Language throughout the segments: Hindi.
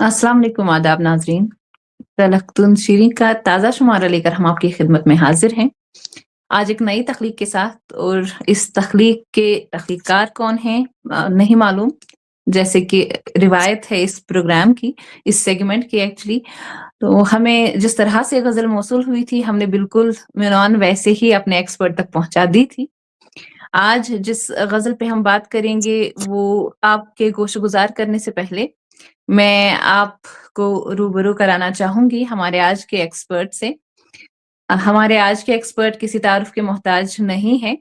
अस्सलाम वालेकुम आदाब नाज़रीन। तलख्तुन शीरीं का ताज़ा शुमारा लेकर हम आपकी खिदमत में हाज़िर हैं। आज एक नई तख्लीक के साथ और इस तख्लीक के तख्लीकार कौन हैं नहीं मालूम। जैसे कि रिवायत है इस प्रोग्राम की, इस सेगमेंट की एक्चुअली। तो हमें जिस तरह से ग़ज़ल मौसूल हुई थी, हमने बिल्कुल मेनॉन वैसे ही अपने एक्सपर्ट तक पहुँचा दी थी। आज जिस ग़ज़ल पे हम बात करेंगे, वो आपके गोशोगुज़ार करने से पहले मैं आपको रूबरू कराना चाहूँगी हमारे आज के एक्सपर्ट से। हमारे आज के एक्सपर्ट किसी तारुफ़ के मोहताज नहीं हैं।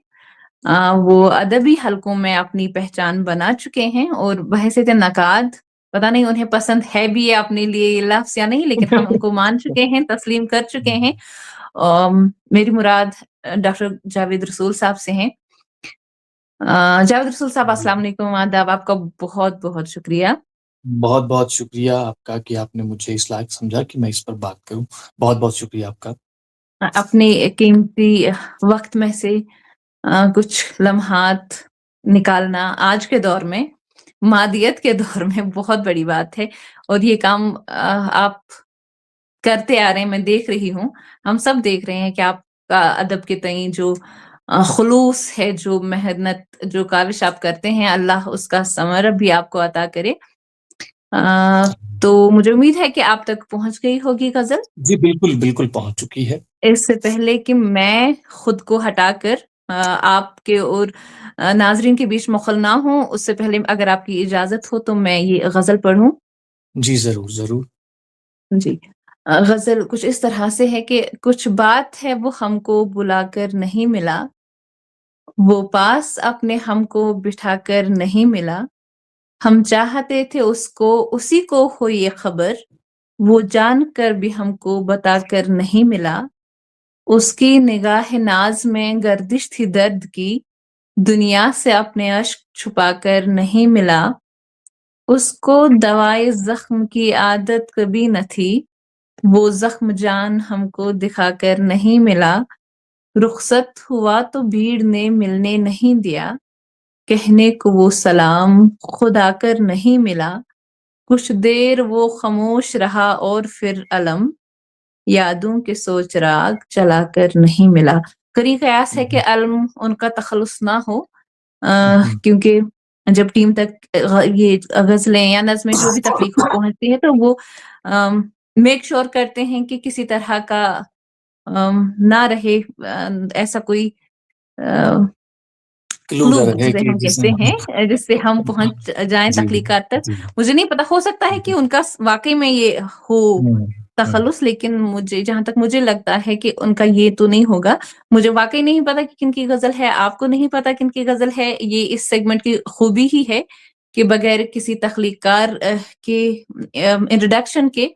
वो अदबी हलकों में अपनी पहचान बना चुके हैं और बहसियत नक़ाद पता नहीं उन्हें पसंद है भी ये अपने लिए ये लफ्ज़ या नहीं, लेकिन हम उनको मान चुके हैं, तस्लीम कर चुके हैं। मेरी मुराद डॉक्टर जावेद रसूल साहब से हैं। जावेद रसूल साहब जी, अस्सलाम वालेकुम, आदाब। आपका बहुत-बहुत शुक्रिया। बहुत-बहुत शुक्रिया आपका कि आपने मुझे इस लायक समझा कि मैं इस पर बात करूँ। बहुत-बहुत शुक्रिया आपका। अपने कीमती वक़्त में से कुछ लम्हात निकालना आज के दौर में, मादियत के दौर में बहुत बड़ी बात है और ये काम आप करते आ रहे हैं, मैं देख रही हूँ। हम सब देख रहे हैं कि आपका अदब के तईं जो खुलूस है, जो मेहनत, जो काविश आप करते हैं, अल्लाह उसका समर भी आपको अता करे। तो मुझे उम्मीद है कि आप तक पहुँच गई होगी ग़ज़ल। जी, बिल्कुल, बिल्कुल पहुँच चुकी है। इससे पहले कि मैं खुद को हटाकर आपके और नाज़रीन के बीच मुग़ल ना हूँ, उससे पहले अगर आपकी इजाज़त हो तो मैं ये ग़ज़ल पढ़ूँ? जी, ज़रूर, ज़रूर। जी। ग़ज़ल कुछ इस तरह से है कि कुछ बात है वो हमको बुलाकर नहीं मिला, वो पास अपने हमको बिठाकर नहीं मिला, हम चाहते थे उसको उसी को हो ये ख़बर, वो जानकर भी हमको बताकर नहीं मिला। उसकी निगाह नाज़ में गर्दिश थी दर्द की, दुनिया से अपने अश्क छुपाकर नहीं मिला। उसको दवाए ज़ख्म की आदत कभी न थी, वो ज़ख्म जान हमको दिखाकर नहीं मिला। रुखसत हुआ तो भीड़ ने मिलने नहीं दिया, कहने को वो सलाम खुद आकर नहीं मिला। कुछ देर वो ख़मोश रहा और फिर अलम, यादों के सोच राग चलाकर नहीं मिला। करीब कयास है कि हुँ, अलम उनका तख़ल्लुस ना हो, हुँ, क्योंकि जब टीम तक ये ग़ज़लें या नज़्में जो भी तख्लीक में पहुँचती है तो वो मेक श्योर करते हैं कि किसी तरह का ना रहे ऐसा कोई अ, क्लू क्लू ना रहे जिसे कि हम जिसे कहते हैं, जिससे हम पहुँच जाएँ जी, तख्लीकात तक। जी। मुझे नहीं पता, हो सकता है कि उनका वाक़ई में ये हो हुँ, हुँ। तख़ल्लुस, लेकिन मुझे जहाँ तक मुझे लगता है कि उनका ये तो नहीं होगा। मुझे वाक़ई नहीं पता कि किनकी ग़ज़ल है, आपको नहीं पता किनकी ग़ज़ल है। ये इस सेगमेंट की खूबी ही है कि बगैर किसी तख्लीकार के इंट्रोडक्शन के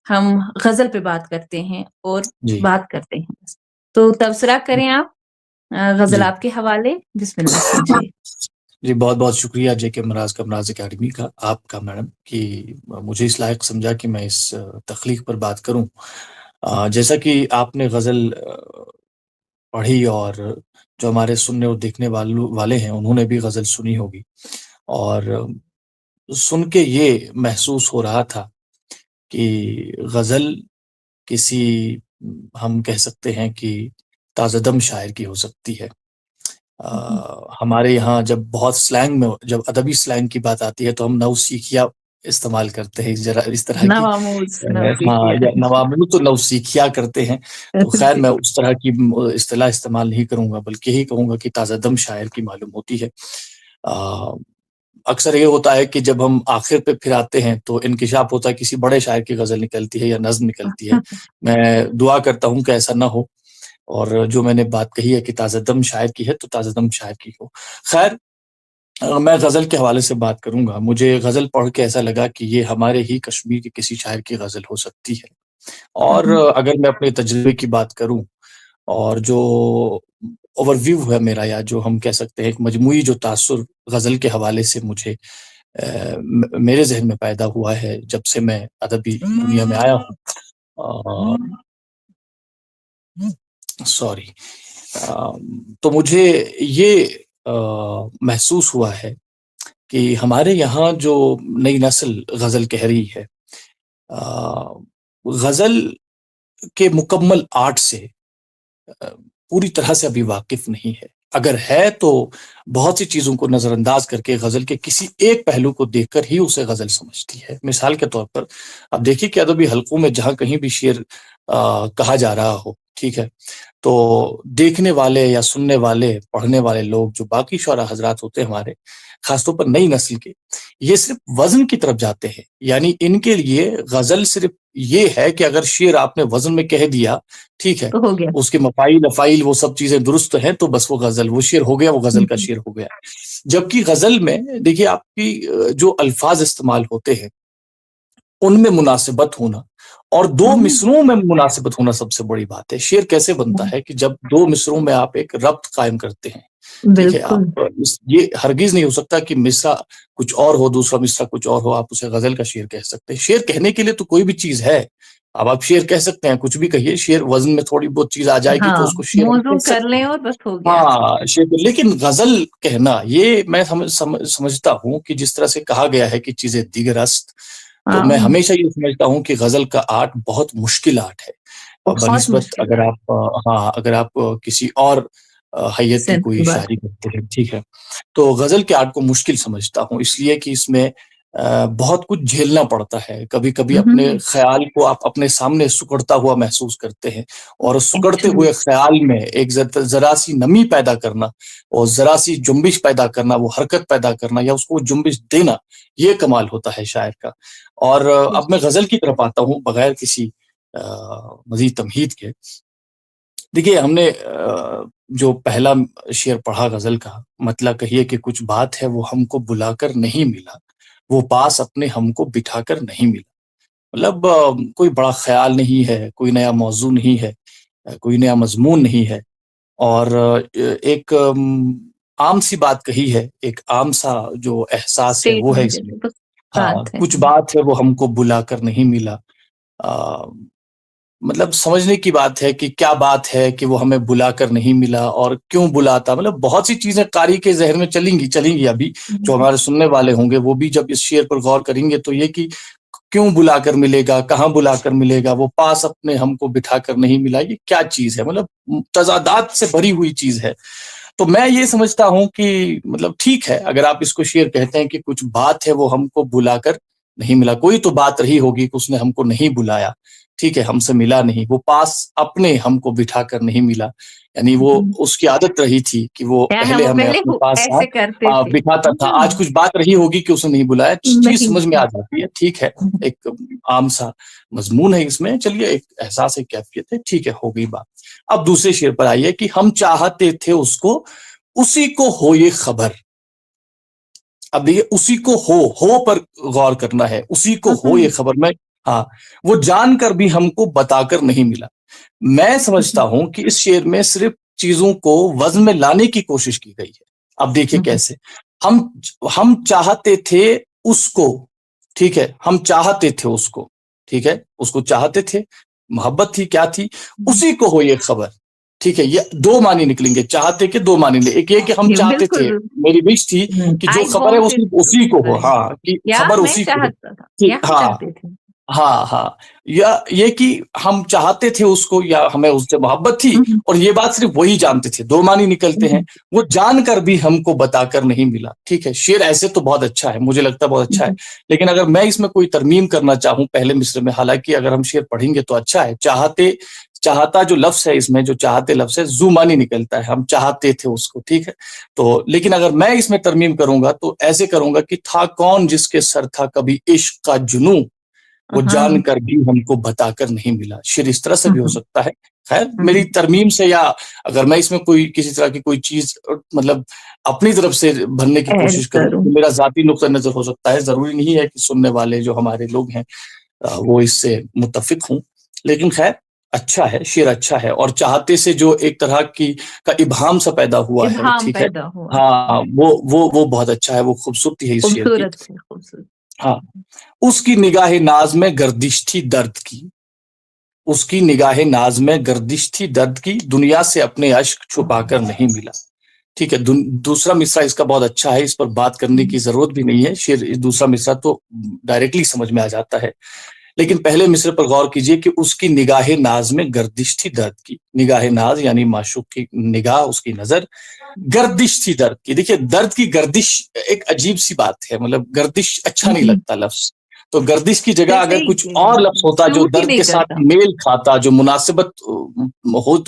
हम ग़ज़ल पे बात करते हैं और जी, बात करते हैं बस। तो तबसरा करें आप। ग़ज़ल जी। आपके हवाले, बिस्मिल्लाह कीजिए। जी, बहुत-बहुत शुक्रिया जेके मराज़ कमराज़ अकेडमी का, आपका मैडम कि मुझे इस लायक समझा कि मैं इस तख़लीक़ पर बात करूँ। जैसा कि आपने ग़ज़ल पढ़ी और जो हमारे सुनने और देखने वाले हैं, उन्होंने भी ग़ज़ल सुनी होगी और सुन के ये महसूस हो रहा था कि ग़ज़ल किसी हम कह सकते हैं कि ताज़ादम शायर की हो सकती है। जी। हमारे यहाँ जब बहुत स्लैंग में जब अदबी स्लैंग की बात आती है तो हम नवसीखिया इस्तेमाल करते हैं इस तरह की नवामूज़, हाँ, नवसिखिया। या नवामूल तो नवसीखिया करते हैं। तो ख़ैर जी। मैं उस तरह की इस्तिलाह इस्तेमाल नहीं करूँगा बल्कि यही कहूँगा कि ताज़ादम शायर की मालूम होती है। अ, अक्सर ये होता है कि जब हम आखिर पे फिर आते हैं तो इंकिशाफ़ होता है किसी बड़े शायर की ग़ज़ल निकलती है या नज़्म निकलती है। मैं दुआ करता हूँ कि ऐसा ना हो और जो मैंने बात कही है कि ताज़ादम शायर की है तो ताज़ादम शायर की हो। ख़ैर मैं ग़ज़ल के हवाले से बात करूँगा। मुझे ग़ज़ल पढ़ के ऐसा लगा कि ये हमारे ही कश्मीर के किसी शायर की ग़ज़ल हो सकती है और अगर मैं अपने तजुर्बे की बात करूँ और जो ओवरव्यू है मेरा या जो हम कह सकते हैं एक मजमूई जो तासुर ग़ज़ल के हवाले से मुझे मेरे ज़हन में पैदा हुआ है जब से मैं अदबी दुनिया में आया हूँ। सॉरी तो मुझे ये महसूस हुआ है कि हमारे यहाँ जो नई नस्ल ग़ज़ल कह रही है, गजल के मुकम्मल आर्ट से पूरी तरह से अभी वाकिफ नहीं है। अगर है तो बहुत सी चीजों को नजरअंदाज करके गजल के किसी एक पहलू को देखकर ही उसे गजल समझती है। मिसाल के तौर पर अब देखिए कि अदबी हलकों में जहां कहीं भी शेर कहा जा रहा हो, ठीक है, तो देखने वाले या सुनने वाले, पढ़ने वाले लोग जो बाकी शौरा हजरात होते हैं हमारे, खासतौर पर नई नस्ल के, ये सिर्फ वजन की तरफ जाते हैं। यानी इनके लिए गजल सिर्फ ये है कि अगर शेर आपने वजन में कह दिया, ठीक है, तो हो गया। उसके मफाइल अफाइल वो सब चीजें दुरुस्त हैं, तो बस वो गजल, वो शेर हो गया, वो गजल का शेर हो गया। जबकि गजल में देखिए आपकी जो अल्फाज इस्तेमाल होते हैं उनमें मुनासिबत होना और दो मिसरों में मुनासिबत होना सबसे बड़ी बात है। शेर कैसे बनता है कि जब दो मिसरों में आप एक रब्त कायम करते हैं, ठीक है, बिल्कुल। आप ये हरगिज नहीं हो सकता कि मिसरा कुछ और हो, दूसरा मिसरा कुछ और हो, आप उसे गजल का शेर कह सकते हैं। शेर कहने के लिए तो कोई भी चीज है, अब आप शेर कह सकते हैं, कुछ भी कहिए, शेर वजन में थोड़ी बहुत चीज आ जाएगी तो हाँ, उसको शेर हम मौजू कह कर सकते लें हैं। और बस हो गया। हाँ शेर, लेकिन गजल कहना ये मैं समझता हूँ कि जिस तरह से कहा गया है कि चीजें दिगरस्त, तो मैं हमेशा ये समझता हूँ कि गजल का आर्ट बहुत मुश्किल आर्ट है। और बहुत बनिस्बत मुश्किल अगर है। आप हाँ अगर आप किसी और हैयत की सेंस की कोई बात। शायरी करते हैं, ठीक है, तो गजल के आर्ट को मुश्किल समझता हूँ, इसलिए कि इसमें बहुत कुछ झेलना पड़ता है। कभी कभी अपने ख्याल को आप अपने सामने सुकड़ता हुआ महसूस करते हैं, और सुकड़ते एक्चुअली हुए ख्याल में एक जरा सी नमी पैदा करना और जरा सी जुम्बिश पैदा करना, वो हरकत पैदा करना या उसको जुम्बिश देना, ये कमाल होता है शायर का। और अब मैं गजल की तरफ आता हूँ बगैर किसी मजीद तमहीद के। देखिए हमने जो पहला शेर पढ़ा गजल का, मतलब कहिए कि कुछ बात है वो हमको बुलाकर नहीं मिला, वो पास अपने हमको बिठाकर नहीं मिला। मतलब कोई बड़ा ख्याल नहीं है, कोई नया मौजू नहीं है, कोई नया मजमून नहीं है, और एक आम सी बात कही है, एक आम सा जो एहसास है वो है स्टेटमेंट इसमें। जैसे बस हाँ, बात है। कुछ बात है वो हमको बुलाकर नहीं मिला। अ, मतलब समझने की बात है कि क्या बात है कि वो हमें बुलाकर नहीं मिला और क्यों बुलाता। मतलब बहुत सी चीजें कारी के जहन में चलेंगी चलेंगी अभी, जो हमारे सुनने वाले होंगे वो भी जब इस शेर पर गौर करेंगे तो ये कि क्यों बुलाकर मिलेगा, कहाँ बुलाकर मिलेगा, वो पास अपने हमको बिठाकर नहीं मिला, ये क्या चीज है। मतलब तजादात से भरी हुई चीज है। तो मैं ये समझता हूँ कि मतलब ठीक है, अगर आप इसको शेर कहते हैं कि कुछ बात है वो हमको बुलाकर नहीं मिला, कोई तो बात रही होगी कि उसने हमको नहीं बुलाया, ठीक है, हमसे मिला नहीं, वो पास अपने हमको बिठाकर नहीं मिला। यानी वो उसकी आदत रही थी कि वो क्या है, पहले वो हमें पहले अपने पास ऐसे करते थे। बिठाता था। आज कुछ बात रही होगी कि उसने नहीं बुलाया, चीज नहीं। समझ में आ जाती है, ठीक है, एक आम सा मजमून है इसमें, चलिए एक एहसास, एक कैफियत है, ठीक है, हो गई बात। अब दूसरे शेर पर आइए कि हम चाहते थे उसको, उसी को हो ये खबर। अब देखिए उसी को हो पर गौर करना है, उसी को हो ये खबर में। हाँ, वो जानकर भी हमको बताकर नहीं मिला। मैं समझता हूं कि इस शेर में सिर्फ चीजों को वजन में लाने की कोशिश की गई है। अब देखिए कैसे, हम हम चाहते थे उसको, ठीक है, हम चाहते थे उसको, ठीक है, उसको चाहते थे, मोहब्बत थी, क्या थी, उसी को हो ये खबर, ठीक है। ये दो मानी निकलेंगे, चाहते के दो मानी ले, एक ये कि हम चाहते थे, बिल्कुल। मेरी विश थी कि जो आई खबर है वो वांटेड सिर्फ उसी को हो, हाँ, कि या खबर मैं उसी को हो, चाहता था कि या हम हाँ चाहते थे। हाँ हाँ, या ये कि हम चाहते थे उसको या हमें उससे मोहब्बत थी, और ये बात सिर्फ वही जानते थे, दो मानी निकलते हैं। वो जानकर भी हमको बताकर नहीं मिला, ठीक है। शेर ऐसे तो बहुत अच्छा है, मुझे लगता है बहुत अच्छा है, लेकिन अगर मैं इसमें कोई तरमीम करना चाहूं पहले मिसरे में, हालांकि अगर हम शेर पढ़ेंगे तो अच्छा है, चाहते, चाहता जो लफ्ज है इसमें, जो चाहते लफ्ज है, जू मानी निकलता है, हम चाहते थे उसको, ठीक है। तो लेकिन अगर मैं इसमें तरमीम करूंगा तो ऐसे करूंगा कि था कौन जिसके सर था कभी इश्क का जुनू, वो जानकर भी हमको बताकर नहीं मिला। शेर इस तरह से भी हो सकता है। खैर मेरी तरमीम से, या अगर मैं इसमें कोई किसी तरह की कोई चीज मतलब अपनी तरफ से भरने की ऐड कोशिश करूं करूं। तो मेरा जाती नुक्ता नजर हो सकता है, जरूरी नहीं है कि सुनने वाले जो हमारे लोग हैं वो इससे मुत्तफिक हूं। लेकिन खैर अच्छा है, शेर अच्छा है, और चाहते से जो एक तरह की का इबाम सा पैदा हुआ है, इल्हाम ठीक है, पैदा हुआ। हाँ, वो बहुत अच्छा है, वो खूबसूरती है इस शेर की। खूबसूरत है, खूबसूरत। हाँ, उसकी निगाह नाज में गर्दिश थी दर्द की, उसकी निगाह नाज में गर्दिश थी दर्द की, दुनिया से अपने अश्क छुपाकर नहीं मिला, ठीक है। दूसरा मिसरा इसका बहुत अच्छा है, इस पर बात करने की जरूरत भी नहीं है, शेर दूसरा मिसरा तो डायरेक्टली समझ में आ जाता है लेकिन पहले मिसरे पर गौर कीजिए कि उसकी निगाहे नाज में गर्दिश थी दर्द की। निगाहे नाज यानी माशूक की निगाह, उसकी नजर गर्दिश थी दर्द की। देखिए, दर्द की गर्दिश एक अजीब सी बात है, मतलब गर्दिश अच्छा नहीं लगता लफ्ज। तो गर्दिश की जगह जैसे अगर कुछ और लफ्ज होता जो सूट ही दर्द नहीं के साथ करता। मेल खाता, जो मुनासिबत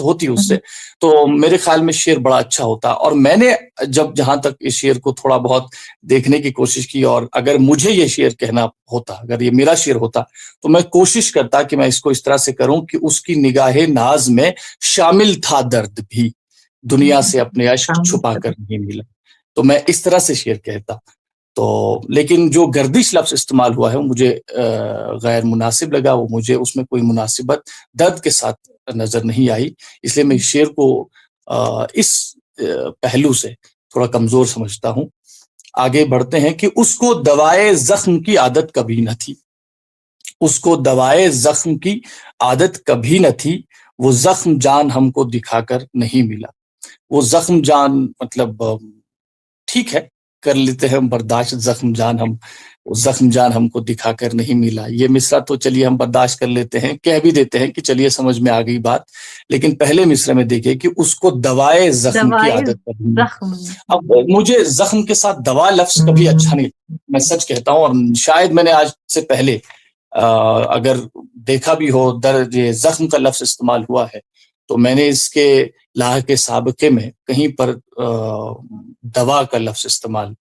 होती उससे, तो मेरे ख्याल में शेर बड़ा अच्छा होता। और मैंने जब जहां तक इस शेर को थोड़ा बहुत देखने की कोशिश की, और अगर मुझे ये शेर कहना होता, अगर ये मेरा शेर होता, तो मैं कोशिश करता कि मैं इसको इस तरह से करूं कि उसकी निगाहे नाज में शामिल था दर्द भी, दुनिया से अपने अश्क छुपा कर नहीं मिला। तो मैं इस तरह से शेर कहता। तो लेकिन जो गर्दिश लफ्ज इस्तेमाल हुआ है वो मुझे गैर मुनासिब लगा, वो मुझे उसमें कोई मुनासिबत दर्द के साथ नजर नहीं आई। इसलिए मैं इस शेर को इस पहलू से थोड़ा कमजोर समझता हूं। आगे बढ़ते हैं कि उसको दवाए जख्म की आदत कभी न थी। उसको दवाए जख्म की आदत कभी न थी, वो जख्म जान हमको दिखाकर नहीं मिला। वो जख्म जान मतलब ठीक है, कर लेते हैं हम बर्दाश्त, जख्म जान हमको दिखाकर नहीं मिला। ये मिसरा तो चलिए हम बर्दाश्त कर लेते हैं, कह भी देते हैं कि चलिए समझ में आ गई बात। लेकिन पहले मिसरे में देखिए कि उसको दवाए जख्म की आदत कभी नहीं। अब मुझे जख्म के साथ दवा लफ्ज कभी अच्छा नहीं, मैं सच कहता हूं। और शायद मैंने आज से पहले अगर देखा भी हो दर्द ये जख्म का लफ्ज इस्तेमाल हुआ है, तो मैंने इसके लाह के साबके में कहीं पर दवा का लफ्ज इस्तेमाल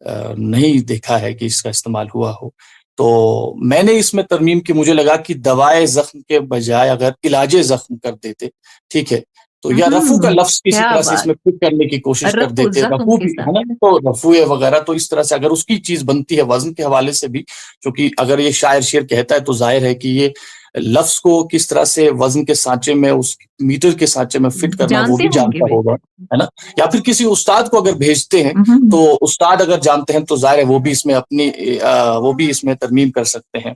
नहीं देखा है कि इसका इस्तेमाल हुआ हो। तो मैंने इसमें तरमीम की, मुझे लगा कि दवाए जख्म के बजाय अगर इलाजे जख्म कर देते, ठीक है, तो या रफू का लफ्ज किसी तरह से इसमें फिट करने की कोशिश कर रफू देते, जख्म रफू के भी है साथ। ना, तो रफूए वगैरह, तो इस तरह से अगर उसकी चीज बनती है वजन के हवाले से भी, क्योंकि अगर ये शायर शेर कहता है तो जाहिर है कि ये लफ्ज को किस तरह से वजन के सांचे में, उस मीटर के सांचे में फिट करना वो जानते भी होंगे जानता वे। होगा, है ना। या फिर किसी उस्ताद को अगर भेजते हैं, तो उस्ताद अगर जानते हैं तो जाहिर है वो भी इसमें अपनी वो भी इसमें तरमीम कर सकते हैं।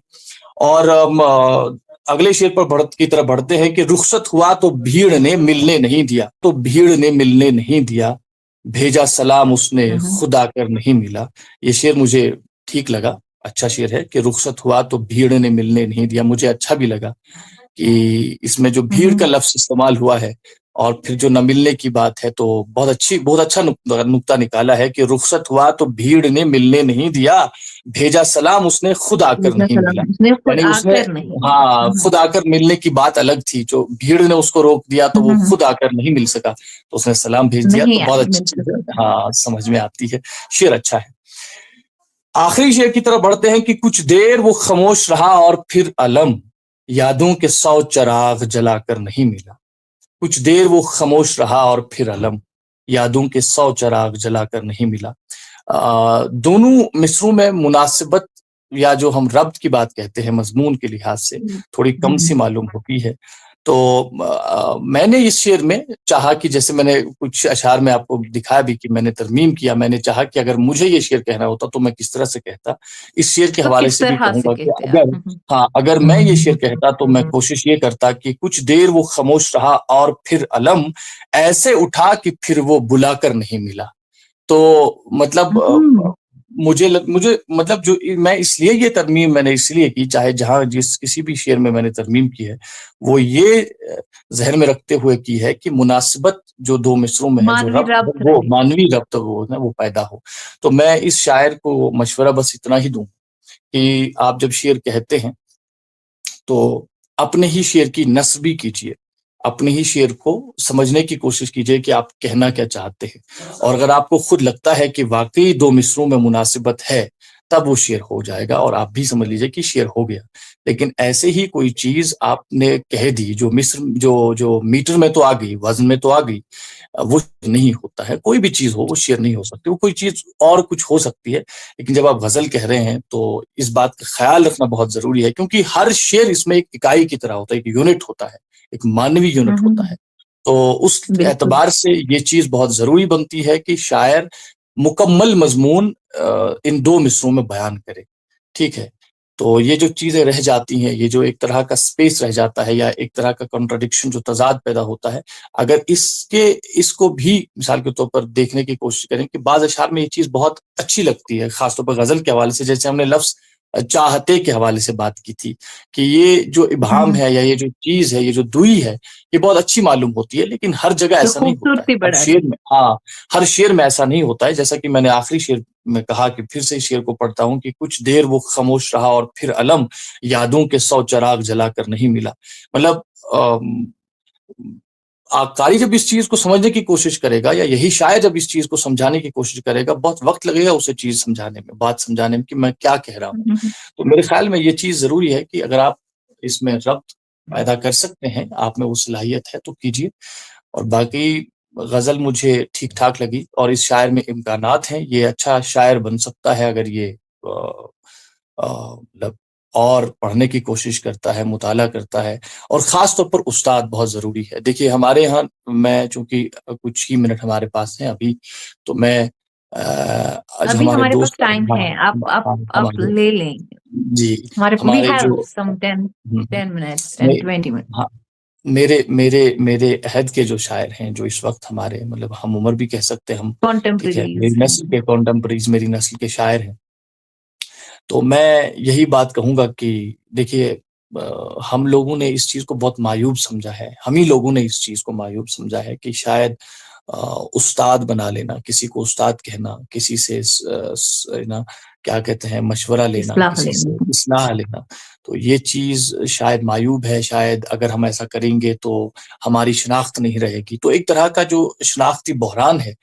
और अगले शेर पर की तरफ बढ़ते हैं कि रुखसत हुआ तो भीड़ ने मिलने नहीं दिया, तो भीड़ ने मिलने नहीं दिया, भेजा सलाम उसने खुद आकर नहीं मिला। ये शेर मुझे ठीक लगा, अच्छा शेर है कि रुखसत हुआ तो भीड़ ने मिलने नहीं दिया। मुझे अच्छा भी लगा कि इसमें जो भीड़ का लफ्ज इस्तेमाल हुआ है और फिर जो न मिलने की बात है, तो बहुत अच्छा नुक्ता निकाला है कि रुखसत हुआ तो भीड़ ने मिलने नहीं दिया, भेजा सलाम उसने खुद आकर नहीं मिला। यानी उसने, हाँ, खुद आकर मिलने की बात अलग थी, जो भीड़ ने उसको रोक दिया तो वो खुद आकर नहीं मिल सका, तो उसने सलाम भेज दिया। तो बहुत अच्छी चीज है, हाँ, समझ में आती है, शेर अच्छा है। आखिरी शेर की तरफ बढ़ते हैं कि कुछ देर वो खामोश रहा और फिर अलम, यादों के 100 चिराग जलाकर नहीं मिला। कुछ देर वो खामोश रहा और फिर अलम, यादों के 100 चिराग जलाकर नहीं मिला। दोनों मिसरों में मुनासिबत या जो हम रब्त की बात कहते हैं मजमून के लिहाज से थोड़ी कम सी मालूम होती है। तो मैंने इस शेर में चाहा कि, जैसे मैंने कुछ अशार में आपको दिखाया भी कि मैंने तरमीम किया, मैंने चाहा कि अगर मुझे ये शेर कहना होता तो मैं किस तरह से कहता। इस शेर के हवाले से भी कहूंगा कि अगर मैं ये शेर कहता तो मैं कोशिश ये करता कि कुछ देर वो खामोश रहा और फिर अलम ऐसे उठा कि फिर वो बुलाकर नहीं मिला। तो मतलब मुझे मतलब जो मैं इसलिए ये तरमीम मैंने इसलिए की, चाहे जहां किसी भी शेर में मैंने तरमीम की है, वो ये जहन में रखते हुए की है कि मुनासिबत जो दो मिसरों में है, जो रब्त, वो मानवी रब्त वो पैदा हो। तो मैं इस शायर को मशवरा बस इतना ही दूं कि आप जब शेर कहते हैं तो अपने ही शेर की नस्बी कीजिए, अपने ही शेर को समझने की कोशिश कीजिए कि आप कहना क्या चाहते हैं। और अगर आपको खुद लगता है कि वाकई दो मिसरों में मुनासिबत है, तब वो शेर हो जाएगा और आप भी समझ लीजिए कि शेर हो गया। लेकिन ऐसे ही कोई चीज आपने कह दी जो मिस्र जो मीटर में तो आ गई, वजन में तो आ गई, वो नहीं होता है। कोई भी चीज हो वो शेर नहीं हो सकती, वो कोई चीज और कुछ हो सकती है। लेकिन जब आप गजल कह रहे हैं तो इस बात का ख्याल रखना बहुत जरूरी है, क्योंकि हर शेर इसमें एक इकाई की तरह होता है, एक यूनिट होता है, एक मानवी यूनिट होता है। तो उस एतबार से ये चीज बहुत जरूरी बनती है कि शायर मुकम्मल मजमून इन दो मिसरों में बयान करे, ठीक है। तो ये जो चीजें रह जाती हैं, ये जो एक तरह का स्पेस रह जाता है या एक तरह का कॉन्ट्रडिक्शन जो तजाद पैदा होता है, अगर इसको भी मिसाल के तौर पर देखने की कोशिश करें कि बाज अशार में ये चीज बहुत अच्छी लगती है, खासतौर पर गजल के हवाले से, जैसे हमने लफ्ज चाहते के हवाले से बात की थी कि ये जो इबाहम है या ये जो चीज़ है, ये जो दुई है, ये बहुत अच्छी मालूम होती है, लेकिन हर जगह जो ऐसा नहीं होता है। खूबसूरती हर बढ़ाती शेर में हाँ, हर शेर में ऐसा नहीं होता है। जैसा कि मैंने आखिरी शेर में कहा कि फिर से इस शेर को पढ़ता हूँ कि कुछ देर वो खामोश रहा और फिर अलम यादों के 100 चिराग जलाकर नहीं मिला। मतलब अम, कारी जब इस चीज़ को समझने की कोशिश करेगा या यही शायर जब इस चीज़ को समझाने की कोशिश करेगा, बहुत वक़्त लगेगा उसे चीज़ समझाने में, बात समझाने में कि मैं क्या कह रहा हूँ। है। तो मेरे ख़्याल में ये चीज़ ज़रूरी है कि अगर आप इसमें रब्त पैदा कर सकते हैं, आप में वो सलाहियत है तो कीजिए। और बाकी ग़ज़ल मुझे ठीक-ठाक लगी और इस शायर में इम्कानात हैं, ये अच्छा शायर बन सकता है अगर ये मतलब और पढ़ने की कोशिश करता है, मुताला करता है और ख़ास तौर पर उस्ताद बहुत ज़रूरी है। देखिए हमारे यहाँ मैं चूँकि कुछ ही मिनट हमारे पास हैं अभी, तो मैं आज अभी हमारे हमारे पास दोस्त टाइम हाँ, है, आप हमारे ले लें। जी, हमारे वी हमारे हैव जो सम 10 हुँ, हुँ, 10 मिनट्स, मैं 10-20 मिनट। हाँ, मेरे मेरे मेरे अहद के जो शायर हैं, जो इस वक़्त हमारे मतलब हम उम्र भी कह सकते हैं हम, ठीक है? मेरी कंटेम्परेरीज़ नस्ल हैं। के कंटेम्परेरीज़ मेरी नस्ल के शायर हैं। तो मैं यही बात कहूँगा कि देखिए हम लोगों ने इस चीज़ को बहुत मायूब समझा है। हम ही लोगों ने इस चीज़ को मायूब समझा है कि शायद अ, उस्ताद बना लेना, किसी को उस्ताद कहना, किसी से ना क्या कहते हैं मशवरा लेना, इस्लाह किसी से लेना। इस्लाह लेना, तो ये चीज़ शायद मायूब है, शायद अगर हम ऐसा करेंगे तो हमारी शिनाख्त नहीं रहेगी। तो एक तरह का जो शिनाख्ती बहरान है,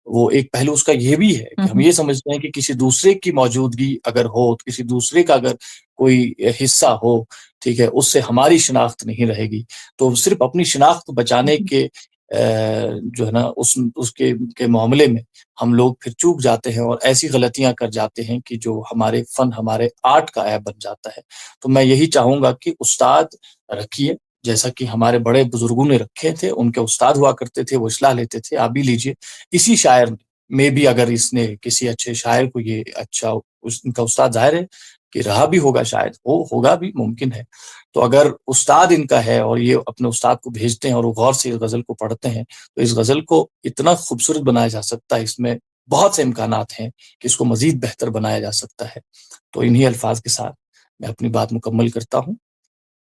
वो एक पहलू उसका ये भी है हुँ, कि हम हुँ। ये समझते हैं कि किसी दूसरे की मौजूदगी अगर हो, किसी दूसरे का अगर कोई हिस्सा हो, ठीक है, उससे हमारी शिनाख्त नहीं रहेगी। तो सिर्फ़ अपनी शिनाख्त हुँ, बचाने हुँ। के जो है ना उसके के मामले में हम लोग फिर चूक जाते हैं और ऐसी गलतियाँ कर जाते हैं कि जो हमारे फ़न, हमारे आर्ट का ऐब बन जाता है। तो मैं यही चाहूँगा कि उस्ताद रखिए, जैसा कि हमारे बड़े बुज़ुर्गों ने रखे थे, उनके उस्ताद हुआ करते थे, वो इस्लाह लेते थे, आप भी लीजिए। इसी शायर में भी अगर इसने किसी अच्छे शायर को ये अच्छा उस इनका उस्ताद ज़ाहिर है कि रहा भी होगा शायद, वो होगा भी, मुमकिन है। तो अगर उस्ताद इनका है और ये अपने उस्ताद को भेजते हैं और वो गौर से इस गज़ल को पढ़ते हैं, तो इस गज़ल को इतना खूबसूरत बनाया जा सकता है, इसमें बहुत से इम्कानात हैं कि इसको मज़ीद बेहतर बनाया जा सकता है। तो इन्हीं अल्फ़ाज़ के साथ मैं अपनी बात मुकम्मल करता हूँ।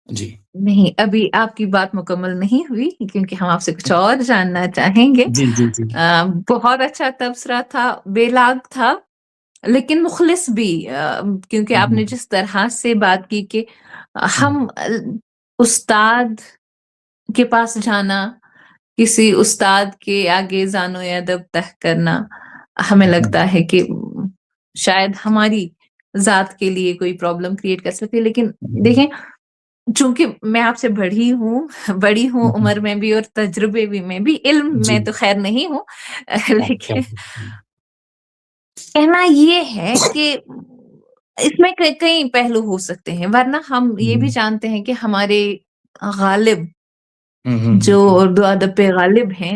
जी। नहीं, अभी आपकी बात मुकम्मल नहीं हुई क्योंकि हम आपसे कुछ और जानना चाहेंगे। जी, जी, जी। बहुत अच्छा तबसरा था, बेलाग था, लेकिन मुख़लिस भी क्योंकि हुँ, आपने हुँ। जिस तरह से बात की कि हुँ, हम उस्ताद के पास जाना, किसी उस्ताद के आगे ज़ानो-ए-अदब तह करना, हमें हुँ, लगता हुँ, है कि शायद हमारी ज़ात के लिए कोई प्रॉब्लम क्रिएट कर सकती है। लेकिन हुँ, देखें, चूँकि मैं आपसे बड़ी हूँ हुँ, हुँ। उम्र में भी और तजुर्बे भी में भी, इल्म जी। में तो ख़ैर नहीं हूँ। हाँ, क्या लेकिन हुँ, कहना ये है कि इसमें कई पहलू हो सकते हैं, वरना हम ये भी हुँ, जानते हैं कि हमारे गालिब हुँ, हुँ, जो हुँ, हुँ, उर्दू अदब पे गालिब हैं,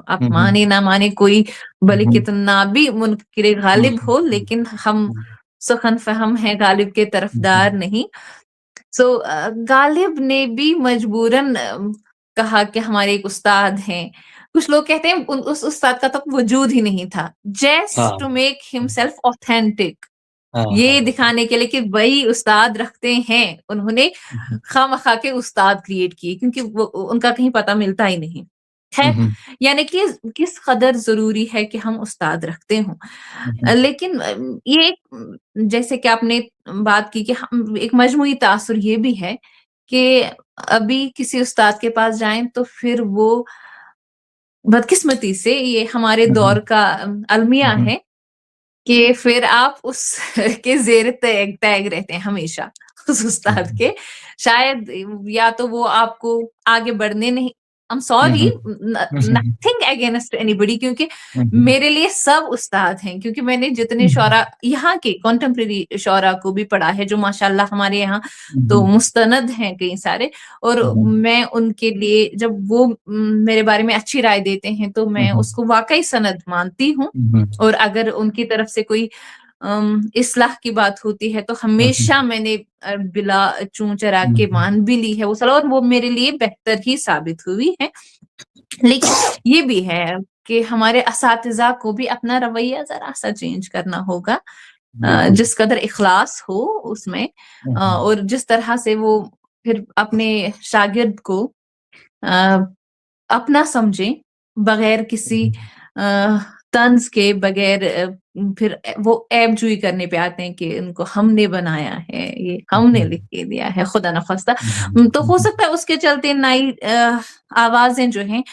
आप हुँ, हुँ, माने ना माने कोई भले हुँ, कितना भी मुनकिर हुँ, गालिब हुँ, हो, हुँ, लेकिन हम हुँ, सुख़न फ़हम हैं, गालिब के हुँ, हुँ, तरफ़दार नहीं। सो गालिब ने भी मजबूरन कहा कि हमारे एक उस्ताद हैं। कुछ लोग कहते हैं उस उस्ताद का तो वजूद ही नहीं था, जस्ट टू हाँ, मेक हिमसेल्फ ऑथेंटिक, हाँ, हाँ, ये हाँ, दिखाने के लिए कि वही उस्ताद रखते हैं, उन्होंने हुँ, खामखा के उस्ताद क्रिएट किए क्योंकि वो उनका कहीं पता मिलता ही नहीं। हुँ, ख़ैर, हुँ, यानी कि किस कदर ज़रूरी है कि हम उस्ताद रखते हों। हुँ, हुँ, लेकिन ये एक जैसे कि आपने बात की कि हम एक मजमूई तासुर ये भी है कि अभी किसी उस्ताद के पास जाएँ तो फिर वो बदकिस्मती से ये हमारे हुँ, दौर हुँ, का अलमिया हुँ, है कि फिर आप उस के ज़ेर तैग तैग रहते हैं हमेशा, उस हुँ, उस्ताद के। शायद या तो वो आपको आगे बढ़ने नहीं, I am hmm, sorry, hmm, hmm, nothing against anybody, क्योंकि हुँ, हुँ, मेरे लिए सब उस्ताद हैं, क्योंकि मैंने जितने हुँ, शौरा यहाँ के कंटेम्परेरी शौरा को भी पढ़ा है, जो माशाल्लाह हमारे यहाँ तो हुँ, मुस्तनद हैं कई सारे, और मैं उनके लिए जब वो मेरे बारे में अच्छी राय देते हैं, तो मैं उसको वाक़ई सनद मानती हूँ। और अगर उनकी तरफ से कोई इस्लाह की बात होती है तो हमेशा मैंने बिला चूँ-चरा के मान भी ली है वो सलाह, और वो मेरे लिए बेहतर ही साबित हुई है। लेकिन ये भी है कि हमारे असातिज़ा को भी अपना रवैया ज़रा-सा चेंज करना होगा बिल्कुल। जिस कदर इखलास हो उसमें, और जिस तरह से वो फिर अपने शागिर्द को अ, अपना समझें, बगैर किसी अ, तंज़ के, बगैर फिर वो ऐब-जुई करने पे आते हैं कि इनको हमने बनाया है, ये हमने लिख के दिया है, खुदा न ख़ास्ता। तो हो सकता है उसके चलते नई आवाज़ें जो हैं,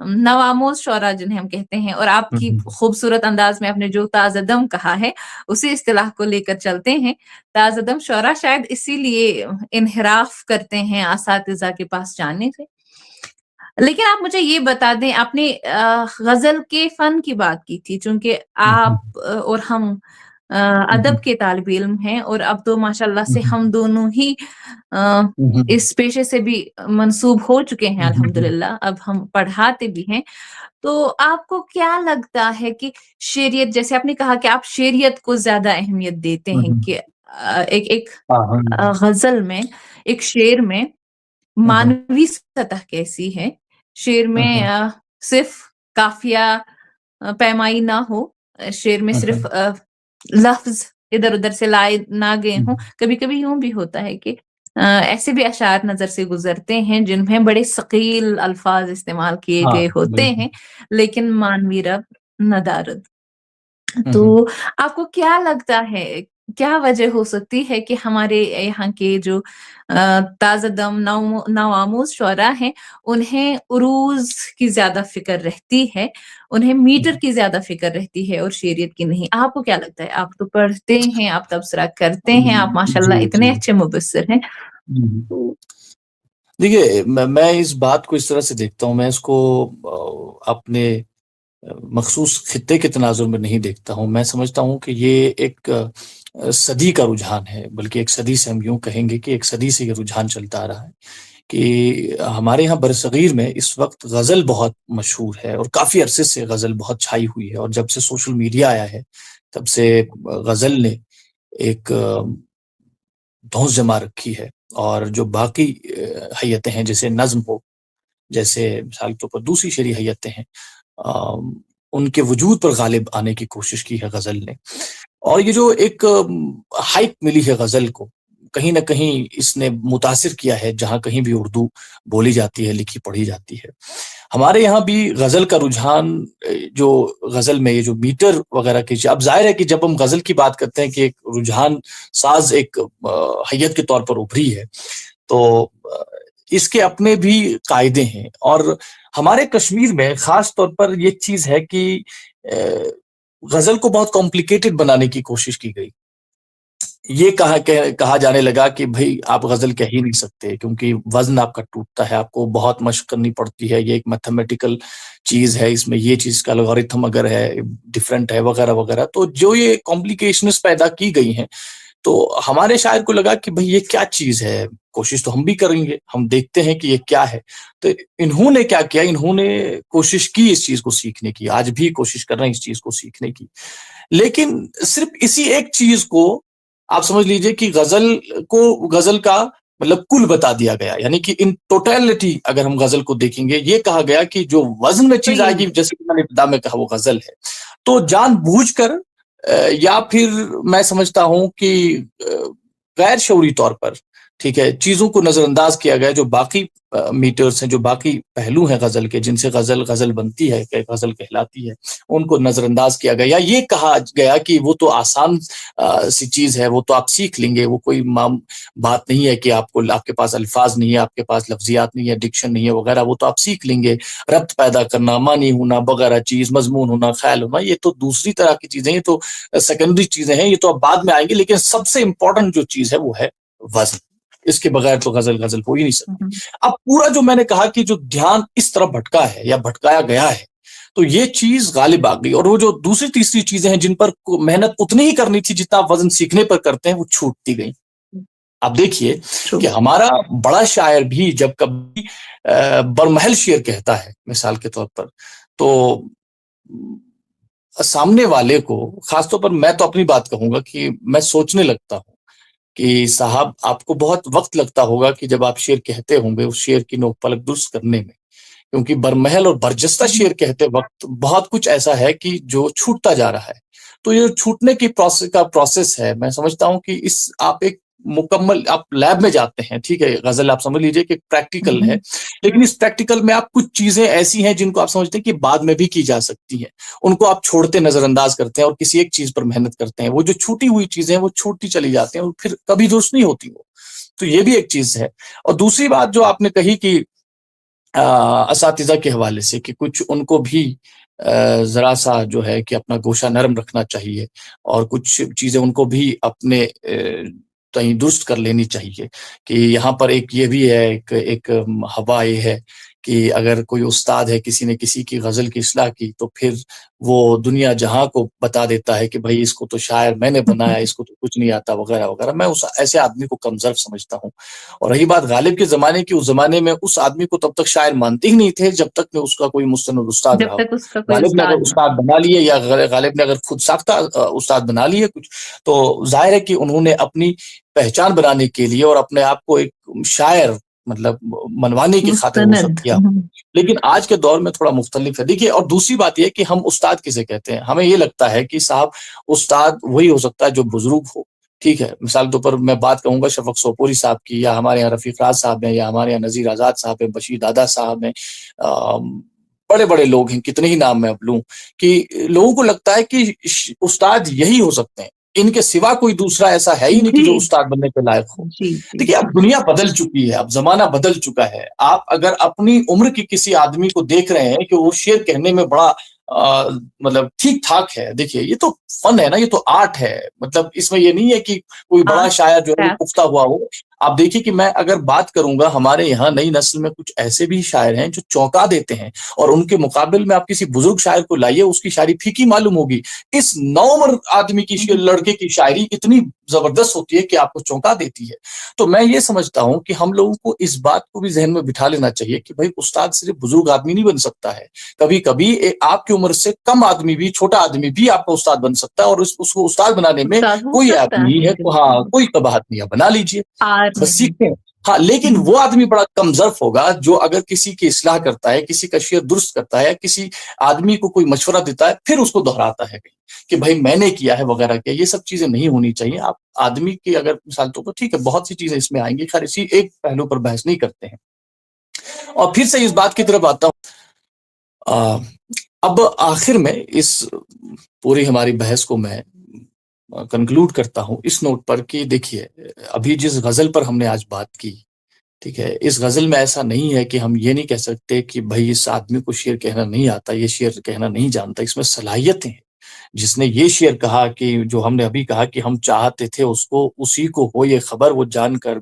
नवामोज़ शोरा जिन्हें हम कहते हैं, और आपकी खूबसूरत अंदाज़ में आपने जो ताज़ा-दम कहा है, उसी इस्तिलाह को लेकर चलते हैं। ताज़ा-दम शोरा शायद इसीलिए इन्हिराफ़ करते हैं असातिज़ा के पास जाने से। लेकिन आप मुझे ये बता दें, आपने ग़ज़ल के फ़न की बात की थी, चूँकि आप और हम अ, अदब के तालिब इल्म हैं, और अब तो माशाअल्लाह से हम दोनों ही अ, इस पेशे से भी मंसूब हो चुके हैं अल्हम्दुलिल्लाह, अब हम पढ़ाते भी हैं। तो आपको क्या लगता है कि शेरियत, जैसे आपने कहा कि आप शेरियत को ज़्यादा अहमियत देते हैं कि एक एक हाँ, हाँ। ग़ज़ल में, एक शेर में मानवी सतह कैसी है? शेर में सिर्फ़ काफ़िया पैमाई ना हो, शेर में सिर्फ़ लफ़्ज़ इधर-उधर से लाए ना गए हों। कभी-कभी यूँ भी होता है कि ऐसे भी अशआर नज़र से गुज़रते हैं जिनमें बड़े सकील अल्फ़ाज़ इस्तेमाल किए हाँ, गए होते बिल्कुल। हैं, लेकिन मानवी रब नदारद। हुँ, तो हुँ। आपको क्या लगता है, क्या वजह हो सकती है कि हमारे यहाँ के जो ताज़ा-दम नवामूज़ शुअरा हैं, उन्हें उरूज़ की ज़्यादा फ़िक्र रहती है, उन्हें मीटर की ज़्यादा फ़िक्र रहती है और शेरियत की नहीं। आपको क्या लगता है? आप तो पढ़ते हैं, आप तबसरा करते हैं, आप जी, माशाअल्लाह जी। इतने अच्छे मुबस्सिर हैं। हुँ। तो देखिए, मैं इस बात को इस तरह से देखता हूँ, मैं इसको अपने मखसूस खित्ते के तनाज़ुर में नहीं देखता हूँ। मैं समझता हूँ कि ये एक सदी का रुझान है, बल्कि एक सदी से हम यूँ कहेंगे कि एक सदी से ये रुझान चलता आ रहा है कि हमारे यहाँ बरसग़ीर में इस वक़्त ग़ज़ल बहुत मशहूर है और काफ़ी अरसे से ग़ज़ल बहुत छाई हुई है, और जब से सोशल मीडिया आया है, तब से ग़ज़ल ने एक धौंस जमा रखी है, और जो बाकी हैयतें हैं, जैसे नज़्म हो, जैसे मिसाल के तौर पर दूसरी शेरी हैयतें हैं, उनके वजूद पर गालिब आने की कोशिश की है ग़ज़ल ने। और ये जो एक हाइप मिली है ग़ज़ल को, कहीं न कहीं इसने मुतासिर किया है, जहाँ कहीं भी उर्दू बोली जाती है, लिखी पढ़ी जाती है। हमारे यहाँ भी ग़ज़ल का रुझान, जो ग़ज़ल में ये जो मीटर वग़ैरह की, अब ज़ाहिर है कि जब हम ग़ज़ल की बात करते हैं कि एक रुझान साज़ एक हैयत के तौर पर उभरी है, तो इसके अपने भी कायदे हैं, और हमारे कश्मीर में ख़ास तौर पर ये चीज़ है कि ग़ज़ल को बहुत कॉम्प्लिकेटेड बनाने की कोशिश की गई। ये कहा जाने लगा कि भई आप ग़ज़ल कह ही नहीं सकते, क्योंकि वज़न आपका टूटता है, आपको बहुत मशक़ करनी पड़ती है, ये एक मैथमेटिकल चीज़ है, इसमें ये चीज़ का एल्गोरिथम अगर है, डिफरेंट है वग़ैरह-वग़ैरह। तो जो ये कॉम्प्लिकेशंस पैदा की गई हैं, तो हमारे शायर को लगा कि भई ये क्या चीज़ है? कोशिश तो हम भी करेंगे, हम देखते हैं कि ये क्या है। तो इन्होंने क्या किया, इन्होंने कोशिश की इस चीज़ को सीखने की, आज भी कोशिश कर रहे हैं इस चीज़ को सीखने की। लेकिन सिर्फ़ इसी एक चीज़ को आप समझ लीजिए कि ग़ज़ल का मतलब कुल बता दिया गया। यानी कि इन टोटैलिटी अगर हम ग़ज़ल को देखेंगे, ये कहा गया कि जो वज़न में चीज़ आएगी, वही जैसे कि मैंने इब्तिदा में कहा, वो ग़ज़ल है। तो जानबूझकर या फिर मैं समझता हूँ कि गैर शऊरी तौर पर, ठीक है, चीज़ों को नज़रअंदाज़ किया गया, जो बाकी मीटर्स हैं, जो बाकी पहलू हैं ग़ज़ल के, जिनसे ग़ज़ल बनती है, ग़ज़ल कहलाती है, उनको नज़रअंदाज़ किया गया, या ये कहा गया कि वो तो आसान सी चीज़ है, वो तो आप सीख लेंगे, वो कोई बात नहीं है कि आपके पास अल्फ़ाज़ नहीं है, आपके पास लफ़्ज़ियात नहीं है, डिक्शन नहीं है वग़ैरह, वो तो आप सीख लेंगे। रब्त पैदा करना, मानी होना वग़ैरह चीज़, मज़मून होना, ख़याल होना, ये तो दूसरी तरह की चीज़ें हैं, ये तो सेकेंडरी चीज़ें हैं, ये तो अब बाद में आएँगी, लेकिन सबसे इम्पोर्टेंट जो चीज़ है, वो है वज़न। इसके बगैर तो ग़ज़ल हो ही नहीं हुँ, सकती। हुँ। अब पूरा जो मैंने कहा कि जो ध्यान इस तरफ भटका है या भटकाया गया है, तो ये चीज़ गालिब आ गई, और वो जो दूसरी-तीसरी चीज़ें हैं, जिन पर को मेहनत उतनी ही करनी थी जितना आप वज़न सीखने पर करते हैं, वो छूटती गई। आप देखिए ट्रू। कि हमारा बड़ा शायर भी जब कभी बरमहल शेर कहता है, मिसाल के तौर पर, तो सामने वाले को, ख़ास तौर पर मैं तो अपनी बात कहूँगा कि मैं सोचने लगता हूँ कि साहब, आपको बहुत वक़्त लगता होगा कि जब आप शेर कहते होंगे, उस शेर की नोक पलक दुरुस्त करने में, क्योंकि बरमहल और बरजस्ता शेर कहते वक्त बहुत कुछ ऐसा है कि जो छूटता जा रहा है। तो ये छूटने की प्रोसेस है। मैं समझता हूँ कि इस आप एक मुकम्मल आप लैब में जाते हैं, ठीक है, गजल आप समझ लीजिए कि प्रैक्टिकल है, लेकिन इस प्रैक्टिकल में आप कुछ चीजें ऐसी हैं जिनको आप समझते हैं कि बाद में भी की जा सकती हैं, उनको आप छोड़ते नजरअंदाज करते हैं और किसी एक चीज पर मेहनत करते हैं। वो जो छूटी हुई चीजें हैं वो छूटती चली जाती हैं और फिर कभी दुरुस्त नहीं होती वो। तो ये भी एक चीज है। और दूसरी बात जो आपने कही कि असातिज़ा के हवाले से कि कुछ उनको भी जरा सा जो है कि अपना गोशा नरम रखना चाहिए और कुछ चीजें उनको भी अपने कहीं दुरुस्त कर लेनी चाहिए। कि यहाँ पर एक ये भी है, एक हवा ये है कि अगर कोई उस्ताद है, किसी ने किसी की गजल की इस्लाह की, तो फिर वो दुनिया जहां को बता देता है कि भाई इसको तो शायर मैंने बनाया, इसको तो कुछ नहीं आता, वगैरह वगैरह। मैं उस ऐसे आदमी को कमजोर समझता हूँ। और रही बात गालिब के जमाने की, उस जमाने में उस आदमी को तब तक शायर मानते ही नहीं थे जब तक में उसका कोई मुस्तनद उस्ताद जब रहा हो। तक उसका कोई गालिब ने अगर उस्ताद ना उस्ताद बना लिए या गालिब ने अगर खुद साख्ता उस्ताद बना लिए कुछ, तो जाहिर है कि उन्होंने अपनी पहचान बनाने के लिए और अपने आप को एक शायर मतलब मनवाने की खातिर वो सब मुस्तनद। किया। लेकिन आज के दौर में थोड़ा मुख्तलिफ है। देखिए, और दूसरी बात यह है कि हम उस्ताद किसे कहते हैं। हमें ये लगता है कि साहब उस्ताद वही हो सकता है जो बुजुर्ग हो, ठीक है। मिसाल के तौर पर मैं बात कहूंगा शफक सोपोरी साहब की, या हमारे यहाँ रफीक राज साहब हैं, या हमारे यहाँ नजीर आजाद साहब हैं, बशीर दादा साहब हैं, बड़े बड़े लोग हैं, कितने ही नाम मैं अब लूं, कि लोगों को लगता है कि उस्ताद यही हो सकते हैं, इनके सिवा कोई दूसरा ऐसा है ही नहीं कि जो जी उस्ताद बनने के लायक हो। जी जी देखिए, अब दुनिया बदल चुकी है, अब जमाना बदल चुका है। आप अगर अपनी उम्र की किसी आदमी को देख रहे हैं कि वो शेर कहने में बड़ा मतलब ठीक ठाक है, देखिए ये तो फन है ना, ये तो आर्ट है। मतलब इसमें ये नहीं है कि कोई बड़ा आर्ट शायर जो है वो क्राफ्ट। पुख्ता हुआ हो। आप देखिए कि मैं अगर बात करूंगा, हमारे यहाँ नई नस्ल में कुछ ऐसे भी शायर हैं जो चौंका देते हैं, और उनके मुकाबले में आप किसी बुजुर्ग शायर को लाइए, उसकी शायरी फीकी मालूम होगी। इस नौउम्र आदमी की लड़के की शायरी इतनी जबरदस्त होती है कि आपको चौंका देती है। तो मैं ये समझता हूं कि हम लोगों को इस बात को भी जहन में बिठा लेना चाहिए कि भाई उस्ताद सिर्फ बुजुर्ग आदमी नहीं बन सकता है। कभी कभी आपकी उम्र से कम आदमी भी, छोटा आदमी भी आपका उस्ताद बन सकता है, और उसको उस्ताद बनाने में उस्ताद हो कोई ऐप सकता नहीं है, है। हाँ, बिल्कुल। कोई कबाहत नहीं है, बना लीजिए, आर बस नहीं। सीखते हैं। हाँ, लेकिन वो आदमी बड़ा कमजर्फ होगा जो अगर किसी की इस्लाह करता है, किसी का शेर दुरुस्त करता है, किसी आदमी को कोई मशवरा देता है, फिर उसको दोहराता है कहीं कि भाई मैंने किया है वगैरह किया। ये सब चीजें नहीं होनी चाहिए। आप आदमी की अगर मिसाल तो ठीक है, बहुत सी चीजें इसमें आएंगी, खैर इसी एक पहलू पर बहस नहीं करते हैं। और फिर से इस बात की तरफ आता हूँ। अब आखिर में इस पूरी हमारी बहस को मैं कंक्लूड करता हूँ इस नोट पर कि देखिए, अभी जिस गजल पर हमने आज बात की, ठीक है, इस गजल में ऐसा नहीं है कि हम ये नहीं कह सकते कि भाई इस आदमी को शेर कहना नहीं आता, ये शेर कहना नहीं जानता। इसमें सलाहियतें हैं। जिसने ये शेर कहा कि जो हमने अभी कहा कि हम चाहते थे उसको, उसी को हो ये खबर, वो जानकर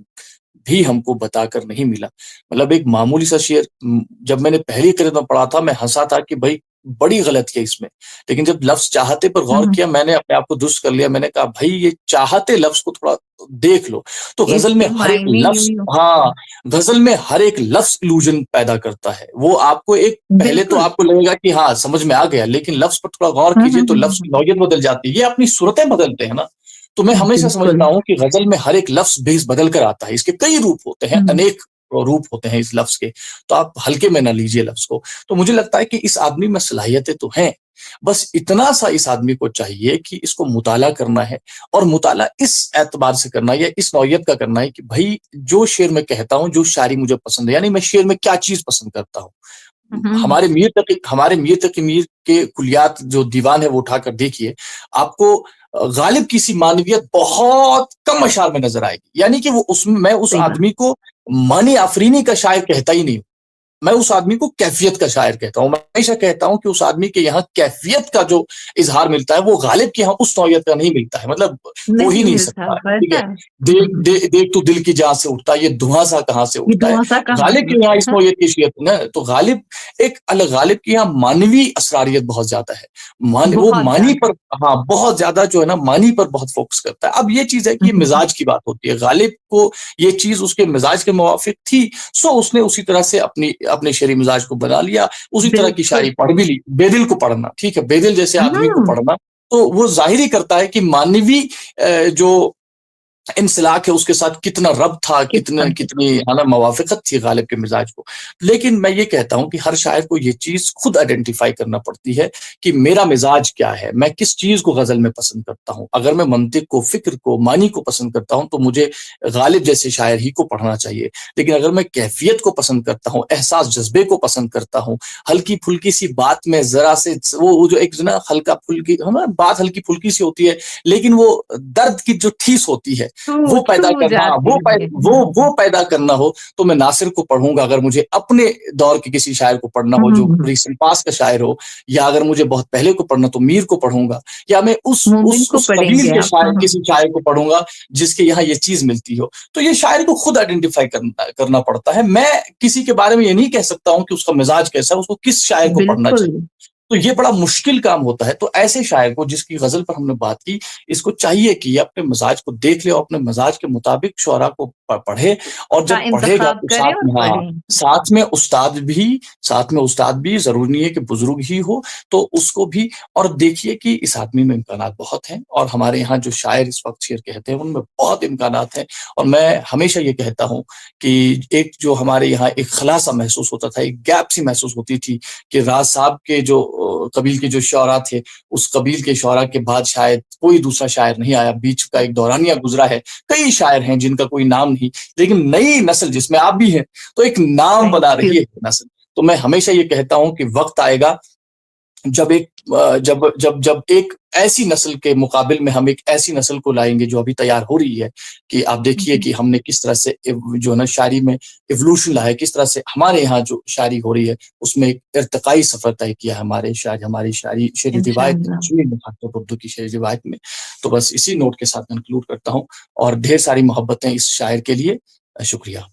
भी हमको बताकर नहीं मिला। मतलब एक मामूली सा शेर, जब मैंने पहली करीत में पढ़ा था मैं हंसा था कि भाई बड़ी गलत है इसमें। लेकिन जब लफ्ज चाहते पर गौर किया, मैंने अपने आप को दुरुस्त कर लिया। मैंने कहा भाई ये चाहते लफ्ज को थोड़ा देख लो। तो गजल में इसके हर एक मायने यूं लफ्ज, ही हो हाँ, गजल में हर एक लफ्ज इल्यूजन पैदा करता है। वो आपको एक पहले तो बिल्कुल। आपको लगेगा कि हाँ समझ में आ गया, लेकिन लफ्ज पर थोड़ा गौर कीजिए तो लफ्ज की नौयत बदल जाती है। ये अपनी सूरतें बदलते हैं ना। तो मैं हमेशा बिल्कुल। समझता हूँ कि गजल में हर एक लफ्ज बेस बदल कर आता है। इसके कई रूप होते हैं, अनेक रूप होते हैं इस लफ्ज के। तो आप हल्के में ना लीजिए लफ्ज को। तो मुझे लगता है कि इस आदमी में सलाहियतें तो हैं, बस इतना सा इस आदमी को चाहिए कि इसको मुताला करना है। और मुताला इस एतबार से करना है या इस नौयत का करना है कि भाई जो शेर मैं कहता हूँ, जो शायरी मुझे पसंद है, यानी मैं शेर में क्या चीज पसंद करता हूँ। हमारे मीर के कुलियात जो दीवान है वो उठाकर देखिए, आपको गालिब की सी मानवियत बहुत कम अशार में नजर आएगी। यानी कि वो उसमें, मैं उस सही बात। आदमी को मानी आफरीनी का शायर कहता ही नहीं, मैं उस आदमी को कैफियत का शायर कहता हूं। मैं हमेशा कहता हूं कि उस आदमी के यहाँ कैफियत का जो इजहार मिलता है वो गालिब के यहाँ उस नौयत का नहीं मिलता है। मतलब हो ही नहीं नहीं मिलता, सकता है, ठीक वैसा है। है। देख तू दिल की जान से उठता, ये धुआं सा कहां से ये उठता है। धुआं कहाँ गालिब से के यहाँ इस उठता है। नौयत की शेयत ना, तो गालिब एक अलग, गालिब के यहाँ मानवी असरारियत बहुत ज्यादा है। वो बहुत मानी ज्यादा। पर, हाँ बहुत ज्यादा जो है ना, मानी पर बहुत फोकस करता है। अब ये चीज है कि ये मिजाज की बात होती है। गालिब को ये चीज उसके मिजाज के मुवाफिक थी, सो उसने उसी तरह से अपने शेरी मिजाज को बना लिया, उसी तरह की बिल्कुल। शायरी पढ़ भी ली। बेदिल को पढ़ना, ठीक है, बेदिल जैसे आदमी को पढ़ना, तो वो जाहिर ही करता है कि मानवी जो इंसलाक है उसके साथ कितना रब था, कितनी मवाफ़क़त थी गालिब के मिजाज को। लेकिन मैं ये कहता हूँ कि हर शायर को ये चीज़ खुद आइडेंटिफ़ाई करना पड़ती है कि मेरा मिजाज क्या है, मैं किस चीज़ को ग़ज़ल में पसंद करता हूँ। अगर मैं मंतिक़ को, फ़िक्र को, मानी को पसंद करता हूँ तो मुझे गालिब जैसे शायर ही को पढ़ना चाहिए। लेकिन अगर मैं कैफ़ियत को पसंद करता हूँ, एहसास जज़्बे को पसंद करता हूँ, हल्की-फुल्की सी बात में ज़रा से वो जो एक जो ना हल्का-फुल्की बात हल्की-फुल्की सी होती है, लेकिन वो दर्द की जो ठीस होती है वो पैदा छू कर हाँ, जाती है। वो पैदा करना हो तो मैं नासिर को पढ़ूँगा। अगर मुझे अपने दौर के किसी शायर को पढ़ना हो जो रीसेंट पास्ट का शायर हो, या अगर मुझे बहुत पहले को पढ़ना तो मीर को पढ़ूँगा, या मैं मोमिन को उस कबील पढ़ेंगे के आप। शायर किसी शायर को पढ़ूँगा जिसके यहाँ ये चीज़ मिलती हो। तो ये शायर को खुद आइडेंटिफ़ाई करना पड़ता है। मैं किसी के बारे में ये नहीं कह सकता हूँ कि उसका मिजाज कैसा है, उसको किस शायर को पढ़ना बिल्कुल। चाहिए। तो ये बड़ा मुश्किल काम होता है। तो ऐसे शायर को, जिसकी ग़ज़ल पर हमने बात की, इसको चाहिए कि ये अपने मिजाज को देख ले और अपने मिजाज के मुताबिक शुअरा को पढ़े, और का जब पढ़ेगा इंतखाब तो करें और हाँ, पढ़ें। साथ में उस्ताद भी, ज़रूरी नहीं है कि बुज़ुर्ग ही हो, तो उसको भी। और देखिए कि इस आदमी में इम्कानात बहुत हैं, और हमारे यहाँ जो शायर इस वक़्त शेर कहते हैं उनमें बहुत इम्कानात हैं। और मैं हमेशा ये कहता हूँ कि एक जो हमारे यहाँ एक खला-सा महसूस होता था, एक गैप सी महसूस होती थी कि राज साहब के जो कबील के जो शुअरा थे, उस कबील के शुअरा के बाद शायद कोई दूसरा शायर नहीं आया। बीच का एक दौरानिया गुज़रा है। कई शायर हैं जिनका कोई नाम नहीं, लेकिन नई नस्ल जिसमें आप भी हैं, तो एक नाम थैंक बना यू। रही है नस्ल। तो मैं हमेशा ये कहता हूँ कि वक़्त आएगा जब जब एक ऐसी नस्ल के मुकाबिल में हम एक ऐसी नस्ल को लाएँगे जो अभी तैयार हो रही है, कि आप देखिए कि हमने किस तरह से जो है ना शायरी में इवोल्यूशन लाया है, किस तरह से हमारे यहाँ जो शायरी हो रही है उसमें एक इर्तिकाई सफ़र तय किया है हमारी शायरी शेरी रिवायत ने, इंशाअल्लाह। कश्मीर में खासतौर पर उर्दू की शेरी रिवायत में। तो बस इसी नोट के साथ कंक्लूड करता हूँ, और ढेर सारी मोहब्बतें इस शायर के लिए। शुक्रिया।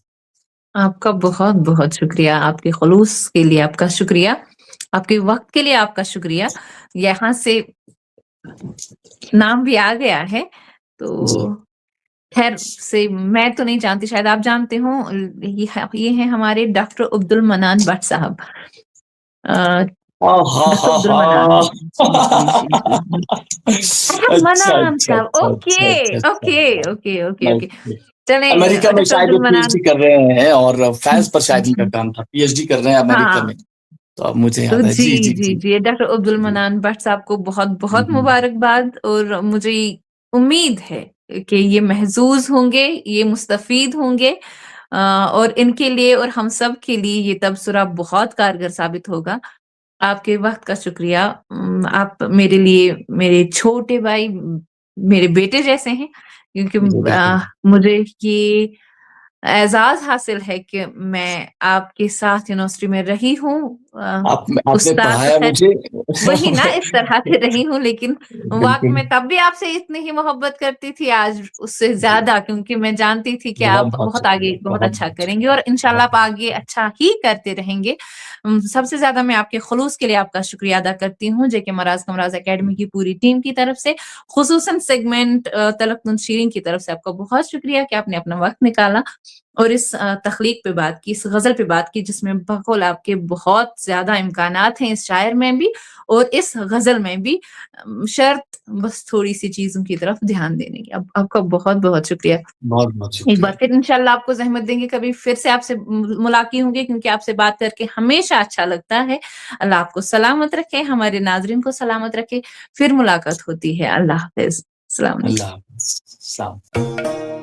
आपका बहुत-बहुत शुक्रिया। आपके खुलूस के लिए आपका शुक्रिया। आपके वक़्त के लिए आपका शुक्रिया। यहाँ से नाम भी आ गया है, जी। तो ख़ैर से मैं तो नहीं जानती, शायद आप जानते हो। ये हैं हमारे डॉक्टर अब्दुल मन्नान भट्ट साहब। डॉक्टर अब्दुल मन्नान। आहाहाहा! जी, जी, जी, जी, जी। अच्छा, मन्नान अच्छा, साहब, अच्छा, अच्छा, ओके, अच्छा, अच्छा। Okay, okay, okay, okay. Okay. चलें, अमेरिका में डॉक्टर शायद वो अब्दुल पीएचडी मन्नान। कर रहे हैं, और फैज़ पर शायद इनका जी। काम था। पीएचडी कर रहे हैं अमेरिका हाँ। में। तो अब मुझे तो याद है। जी, जी, जी, जी, जी। जी, डॉक्टर अब्दुल जी। मन्नान भट्ट साहब को बहुत-बहुत हुँ, हुँ। मुबारकबाद, और मुझे उम्मीद है कि ये महज़ूज़ होंगे, ये मुस्तफ़ीद होंगे, और इनके लिए और हम सब के लिए ये तबसरा बहुत कारगर साबित होगा। आपके वक़्त का शुक्रिया। आप मेरे लिए मेरे छोटे भाई, मेरे बेटे जैसे हैं, क्योंकि जी, बिल्कुल। मुझे ये एज़ाज़ हासिल है कि मैं आपके साथ यूनिवर्सिटी में रही हूँ। आपने उस्ताद तो पढ़ाया ख़ैर मुझे। वही ना, इस तरह से रही हूँ, लेकिन वाक़ई बिल्कुल। में तब भी आपसे इतनी ही मोहब्बत करती थी, आज उससे जी। ज़्यादा, क्योंकि मैं जानती थी कि आप बहुत-बहुत बहुत आगे शुक्रिया। बहुत अच्छा बहुत-बहुत करेंगे, और शुक्रिया। इंशाअल्लाह आप बहुत आगे अच्छा ही करते रहेंगे। सबसे ज़्यादा मैं आपके खुलूस के लिए आपका शुक्रिया अदा करती हूँ, जेके मराज़ कमराज़ अकेडमी की पूरी टीम की तरफ से, खुसूसन सेगमेंट तलख्तुन शीरीन की तरफ से आपका बहुत शुक्रिया कि आपने अपना वक़्त निकाला और इस तख़लीक़ पे बात की, इस ग़ज़ल पे बात की, जिसमें बक़ौल आपके बहुत ज़्यादा इम्कानात हैं इस शायर में भी और इस ग़ज़ल में भी। शर्त बस थोड़ी-सी चीज़ों की तरफ ध्यान देने की। अब आपका बहुत-बहुत शुक्रिया। बहुत-बहुत एक बार शुक्रिया। फिर इंशाअल्लाह आपको ज़हमत देंगे, कभी फिर से आपसे मुलाक़ी होंगी, क्योंकि आपसे बात करके हमेशा अच्छा लगता है। अल्लाह आपको सलामत रखे, हमारे नाज़रीन को सलामत रखे। फिर मुलाकात होती है। अल्लाह हाफ़िज़। अस्सलाम वालेकुम। अल्लाह हाफ़िज़। सलाम।